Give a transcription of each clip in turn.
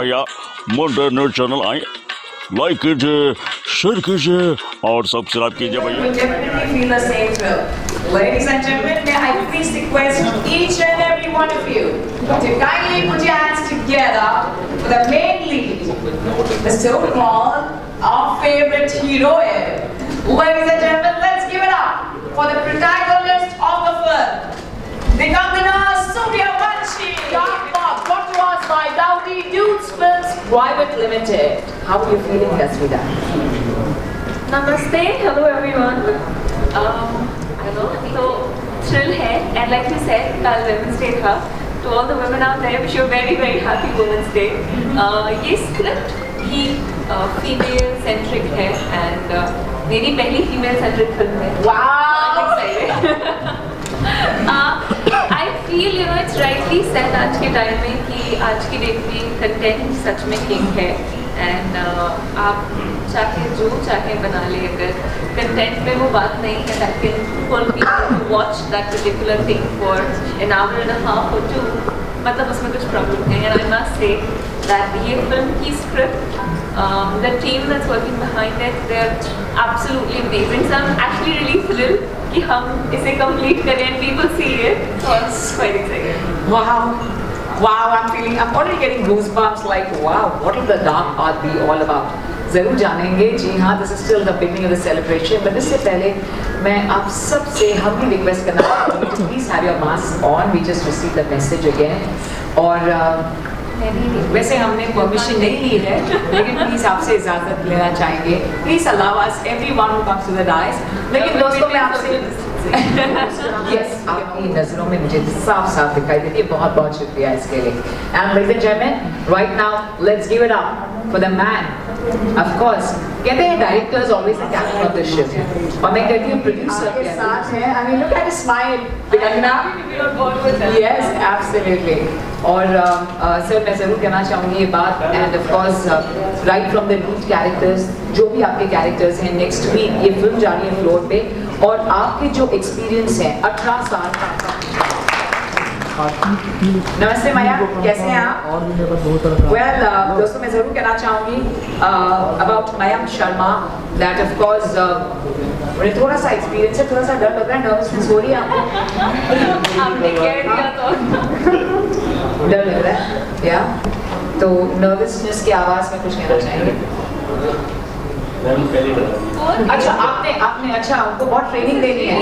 भैया मुंडा news channel आए, like कीजिए, शेयर कीजिए और सब्सक्राइब कीजिए भैया। You definitely feel the same thrill. Ladies and gentlemen, may I please request each and every one of you to kindly put your hands together for the main lead, the so-called our favorite heroine. Ladies and gentlemen, let's give it up for the protagonist of the film, Digambina Suryavanshi. Brought to us by Dowdy Dudes Films Private Limited. How are you feeling, Dasvida? Namaste, hello everyone. I know, तो thrill है, and like you said, कल Women's Day था. To all the women out there, wish you a very very happy Women's Day. ये script ही female centric है, and मेरी पहली female centric film है. Wow! I'm excited. I feel it's rightly said आज के time में कि आज की डेट में कंटेंट सच में किंग है, एंड आप चाहे जो चाहे बना ले, अगर कंटेंट में वो बात नहीं है that can pull people to watch that particular thing for an hour and a half or two, मतलब उसमें कुछ प्रॉब्लम है. And I must say that ये फिल्म की script, the team that's working behind it, they're absolutely amazing. So I'm actually really thrilled कि हम इसे complete करें and people see it. So I was quite excited. Wow, I'm already getting goosebumps, like wow, what will the dark art be all about? जरूर जानेंगे. जी हाँ, this is still the beginning of the celebration, but इससे पहले मैं आप सब से humbly request करना चाहूँगी to please have your mask on. We just received the message again. और वैसे हमने परमिशन नहीं ली है, लेकिन प्लीज आपसे इजाजत लेना चाहेंगे. Please allow us everyone who comes to the dais. लेकिन दोस्तों मैं आपसे यस, आपकी नजरों में मुझे साफ साफ दिखाई देती है. बहुत बहुत शुक्रिया इसके लिए. And ladies and gentleman, right now let's give it up for the man. Of course कहते हैं director is always the captain of the ship, और मैं कहती हूँ प्रोड्यूसर के साथ है. I mean look at his smile, बिगना. Yes, absolutely. और सर मैं ज़रूर कहना चाहूँगी ये बात, and of course right from the lead characters, जो भी आपके कैरेक्टर्स हैं, नेक्स्ट वीक ये फिल्म जा रही है फ्लोर पे, और आपके जो एक्सपीरियंस हैं 18 साल का. नमस्ते मैया, कैसे हैं आप? वेल दोस्तों मैं ज़रूर कहना चाहूँगी about Mayank Sharma that of course मुझे थोड़ा सा एक्सपीरियंस है, थोड़ा सा डर लग रहा है, नर्वसनेस हो रही है आपको? आपने कह दिया तो डर लग रहा है या? तो नर्वसनेस की आवाज़ में कुछ कहना चाहेंगे? अच्छा आपने अच्छा उनको बहुत ट्रेनिंग देनी है.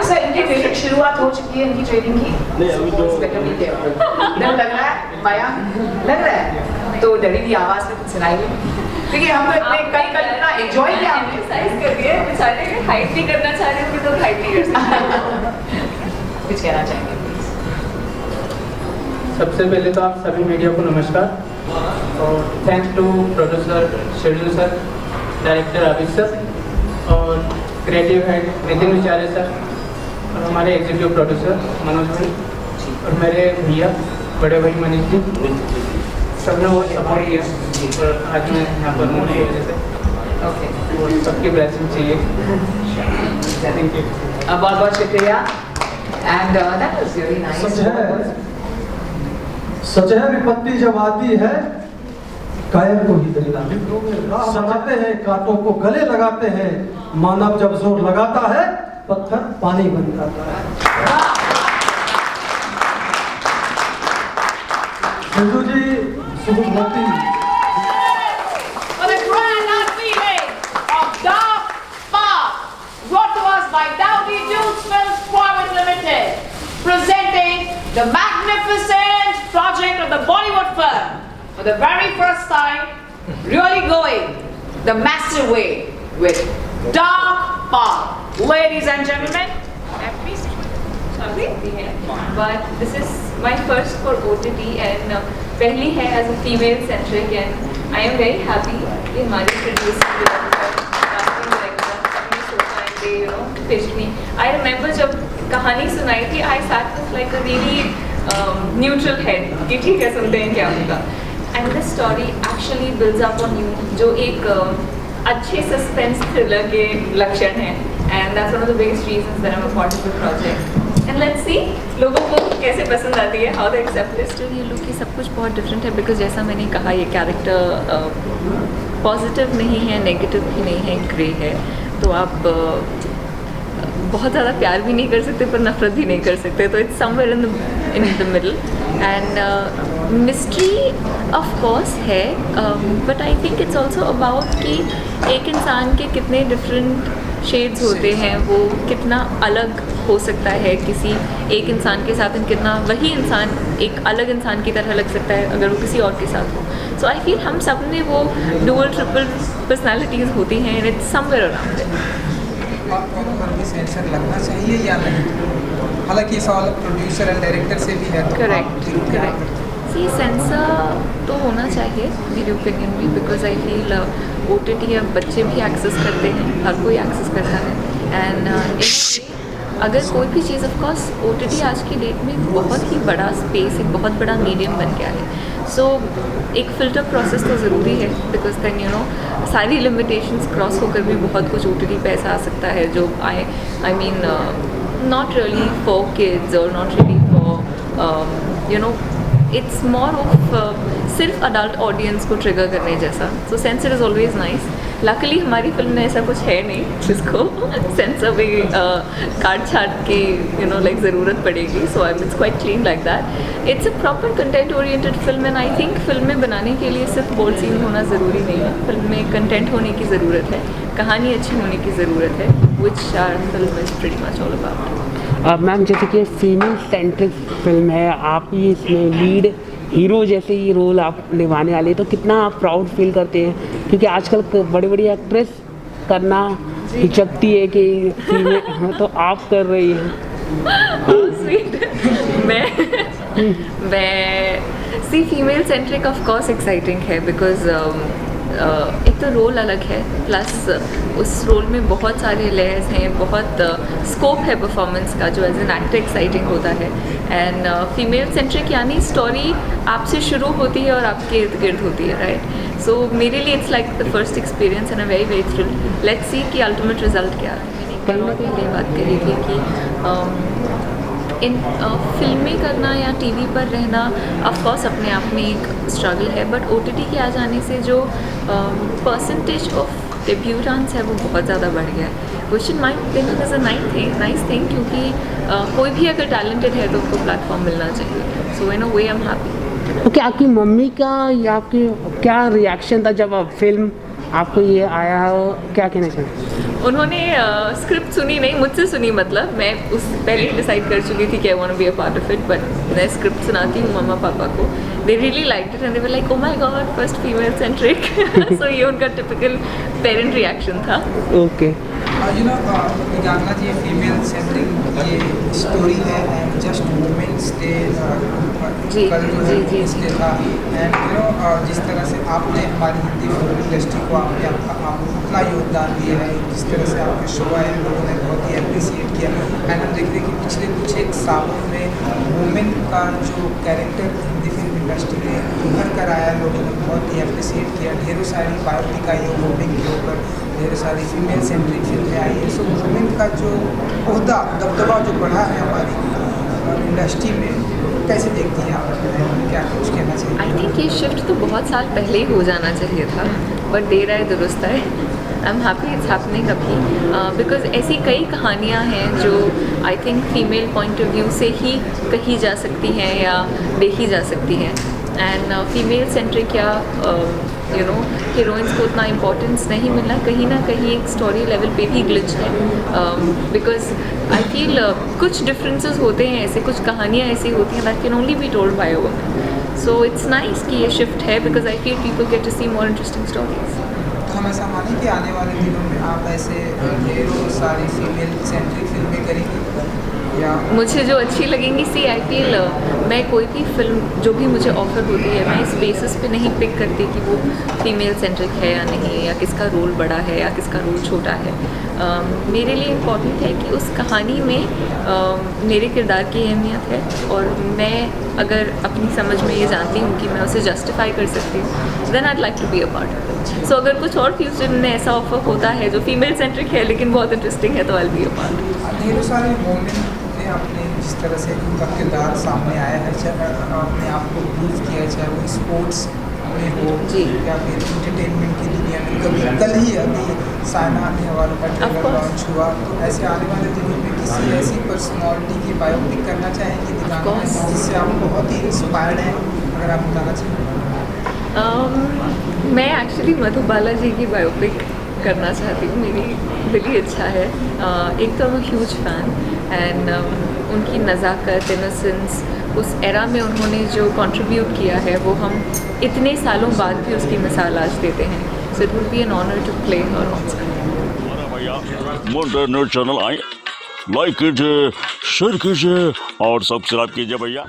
सर इनकी ट्रेनिंग शुरुआत हो चुकी है, इनकी ट्रेनिंग की? नहीं अभी तो डर लग रहा है माया, लग रहा है तो डरी हुई आवाज़ में कुछ सुनाइए, क्योंकि हम तो इतने कल इतना एंजॉय किया, हमने एक्सरसाइज कर रही है. बेचारे हाइट नहीं करना चाह रहे होंगे तो हाइट नहीं कर सकते. कुछ कहना चाहेंगे? सबसे पहले तो आप सभी मीडिया को नमस्कार, और थैंक्स टू प्रोड्यूसर शेड्यूल सर, डायरेक्टर अभिष सर, और creative head Nitin Vichare sir, और हमारे एग्जीक्यूटिव प्रोड्यूसर मनोज भाई, और मेरे भैया बड़े भाई मनीष जी, सब ने बहुत सपोर्ट किया, और आज मैं यहाँ पर हूँ की वजह से. ओके, और सबकी ब्लेसिंग चाहिए. थैंक यू, बहुत बहुत शुक्रिया. And that was really nice. सच है विपत्ति जब आती है कायर को ही दिलाती, सजाते हैं कांटों को गले लगाते हैं, मानव जब जोर लगाता है पत्थर पानी बन जाता है. सिंधु जी सुबुद्धि. For the grand unveiling of Dark Path, brought to us by Dowdy Dudes Films Private Limited, presenting the magnificent project of the Bollywood film. For the very first time, really going the massive way with Dark Path. Ladies and gentlemen, but this is my first for OTT, and पहली है as a female centric, and I am very happy कि हमारी producer pitched me. I remember जब कहानी सुनाई थी, I sat with like a really neutral head कि ठीक है सुनते हैं क्या होगा. And this story actually builds up on you, जो एक अच्छे suspense thriller के लक्षण हैं, and that's one of the biggest reasons that I'm a part of the project. And let's see लोगों को कैसे पसंद आती है, हाउ दे एक्सेप्ट दिस। ये लोग की सब कुछ बहुत डिफरेंट है, बिकॉज जैसा मैंने कहा ये कैरेक्टर पॉजिटिव नहीं है, नेगेटिव भी नहीं है, ग्रे है। तो आप बहुत ज़्यादा प्यार भी नहीं कर सकते पर नफरत भी नहीं कर सकते, तो it's somewhere in the middle. And mystery of course है, but I think it's also about कि एक इंसान के कितने डिफरेंट शेड्स होते हैं, वो कितना अलग हो सकता है किसी एक इंसान के साथ, एंड कितना वही इंसान एक अलग इंसान की तरह लग सकता है अगर वो किसी और के साथ हो। सो आई फील हम सब में वो डुअल ट्रिपल पर्सनालिटीज़ होती हैं, and it's somewhere around it. आपको पर भी सेंसर लगना चाहिए या नहीं? हालांकि ये सवाल प्रोड्यूसर एंड डायरेक्टर से भी है, तो करेक्ट करेक्ट। सी सेंसर तो होना चाहिए मेरे ओपिनियन में, बिकॉज आई फील OTT अब बच्चे भी एक्सेस करते हैं, हर कोई एक्सेस करता है। एंड अगर कोई भी चीज़, ऑफ कोर्स OTT आज की डेट में बहुत ही बड़ा स्पेस, एक बहुत बड़ा मीडियम बन गया है। सो एक फ़िल्टर प्रोसेस तो ज़रूरी है, बिकॉज दैन यू नो सारी लिमिटेशंस क्रॉस होकर भी बहुत कुछ OTT पे ऐसा आ सकता है जो I mean not really for kids और not really for you know, it's more of सिर्फ अडल्ट ऑडियंस को ट्रिगर करने जैसा। So censor is always nice. Luckily हमारी फिल्म में ऐसा कुछ है नहीं जिसको सेंसर में काट छाट के यू नो लाइक ज़रूरत पड़ेगी। So I it's quite clean like that. It's a proper content oriented film, and I think फिल्में बनाने के लिए सिर्फ बोल्ड सीन होना ज़रूरी नहीं है, फिल्म में कंटेंट होने की ज़रूरत है, कहानी अच्छी होने की ज़रूरत है, which are film is pretty much all about. Ma'am जैसे कि फीमेल सेंट्रिक फिल्म है, आप ही इसमें लीड हीरो जैसे ही रोल आप निभाने वाले, तो कितना आप प्राउड फील करते हैं? क्योंकि आजकल बड़ी बड़ी एक्ट्रेस करना हिचकती है कि फीमेल, तो आप कर रही हैं। मैं see female centric of course exciting है, बिकॉज एक तो रोल अलग है, प्लस उस रोल में बहुत सारे लेयर्स हैं, बहुत स्कोप है परफॉर्मेंस का जो एज एन एक्टर एक्साइटिंग होता है। एंड फीमेल सेंट्रिक यानी स्टोरी आपसे शुरू होती है और आपके इर्द गिर्द होती है, राइट? सो मेरे लिए it's like the first experience and a very very thrill. Let's see कि अल्टीमेट रिजल्ट क्या है। मैंने कल भी ये बात कही थी कि इन फिल्में करना या टीवी पर रहना ऑफकोर्स अपने आप में एक स्ट्रगल है, बट OTT के आ जाने से जो परसेंटेज ऑफ डेब्यूटेंट्स है वो बहुत ज़्यादा बढ़ गया है, which in my opinion is a nice thing, क्योंकि कोई भी अगर टैलेंटेड है तो उनको प्लेटफॉर्म मिलना चाहिए। सो इन अ वे आई एम हैप्पी। तो क्या आपकी मम्मी का या आपके क्या रिएक्शन था जब आप फिल्म आपको ये आया, क्या कहना चाहिए? उन्होंने स्क्रिप्ट सुनी नहीं, मुझसे सुनी, मतलब मैं उस पहले ही डिसाइड कर चुकी थी कि I want to be a part of it, but मैं स्क्रिप्ट सुनाती हूँ मम्मा पापा को, they really liked it and they were like oh my God first female centric. So ये उनका टिपिकल पेरेंट रिएक्शन था। Okay, you know Gangla ji female centric ये story है, and just women's day कल जो है वुमेन्स डे था, एंड यू नो जिस तरह से आपने हमारी हिंदी फिल्म इंडस्ट्री को आपने अपना योगदान दिया है, जिस तरह से आपके शो आए लोगों ने बहुत ही अप्रिसिएट किया, एंड हम देख रहे हैं कि पिछले कुछ एक सालों में वुमेन का जो कैरेक्टर हिंदी फिल्म इंडस्ट्री में उभर कर आया, लोगों ने बहुत ही अप्रिसिएट किया। ढेरों सारी बायोपिक आई है वुमेन के ऊपर, ढेरों सारी फीमेल सेंट्रिक फिल्में आई है। सो वुमेन का जो ओहदा दबदबा जो बढ़ा है हमारी इंडस्ट्री में, कैसे देखती हैं आप, क्या कुछ कहना चाहिए? आई थिंक ये शिफ्ट तो बहुत साल पहले ही हो जाना चाहिए था, बट देर आए दुरुस्त है। I am happy it's happening अभी, बिकॉज ऐसी कई कहानियाँ हैं जो I think female point of view से ही कही जा सकती हैं या देखी जा सकती हैं। एंड फीमेल सेंट्रिक या यू नो हीरोइंस को उतना इम्पोर्टेंस नहीं मिलना कहीं ना कहीं एक स्टोरी लेवल पे भी ग्लिच है, बिकॉज आई फील कुछ डिफरेंसेस होते हैं, ऐसे कुछ कहानियाँ ऐसी होती हैं that can only be told by a woman. So it's nice कि ये शिफ्ट है, because I feel people get to see more interesting stories. हम ऐसा माने कि आने वाले दिनों में आप ऐसे ढेरों सारी फीमेल सेंट्रिक फिल्में करेंगी, या मुझे जो अच्छी लगेंगी, सी आई फील मैं कोई भी फिल्म जो भी मुझे ऑफर होती है, मैं इस बेसिस पे नहीं पिक करती कि वो फीमेल सेंट्रिक है या नहीं, या किसका रोल बड़ा है या किसका रोल छोटा है। मेरे लिए इम्पॉर्टेंट है कि उस कहानी में मेरे किरदार की अहमियत है, और मैं अगर अपनी समझ में ये जानती हूँ कि मैं उसे जस्टिफाई कर सकती हूँ, then I'd like to be a part of it. So अगर कुछ और फ्यूचर में ऐसा ऑफर होता है जो फीमेल सेंट्रिक है लेकिन बहुत इंटरेस्टिंग है, तो I will be a part. ढेरों सारे वुमेन में आपने जिस तरह से उनका किरदार सामने आया है, चाहे आपने आपको प्रूव किया है, चाहे वो स्पोर्ट्स में हो जी। या फिर इंटरटेनमेंट की दुनिया में, कभी कल ही अभी साइना आने वाला का ट्रेलर course। लॉन्च हुआ, तो ऐसे आने वाले दिनों में किसी ऐसी पर्सनैलिटी की बायोपिक करना चाहेंगे दिखाना course। जिससे आप बहुत ही इंस्पायर्ड हैं, अगर आप बताना चाहें? मैं एक्चुअली मधुबाला जी की बायोपिक करना चाहती हूँ, मेरी दिली इच्छा है। एक तो मैं ह्यूज फ़ैन एंड उनकी नज़ाकत, इनोसेंस, उस एरा में उन्होंने जो कंट्रीब्यूट किया है वो हम इतने सालों बाद भी उसकी मिसाल आज देते हैं। So it would be an honour to play her on screen. हमारा भैया मोटर न्यूज चैनल आए, लाइक कीजिए, शेयर कीजिए और सब्सक्राइब कीजिए भैया।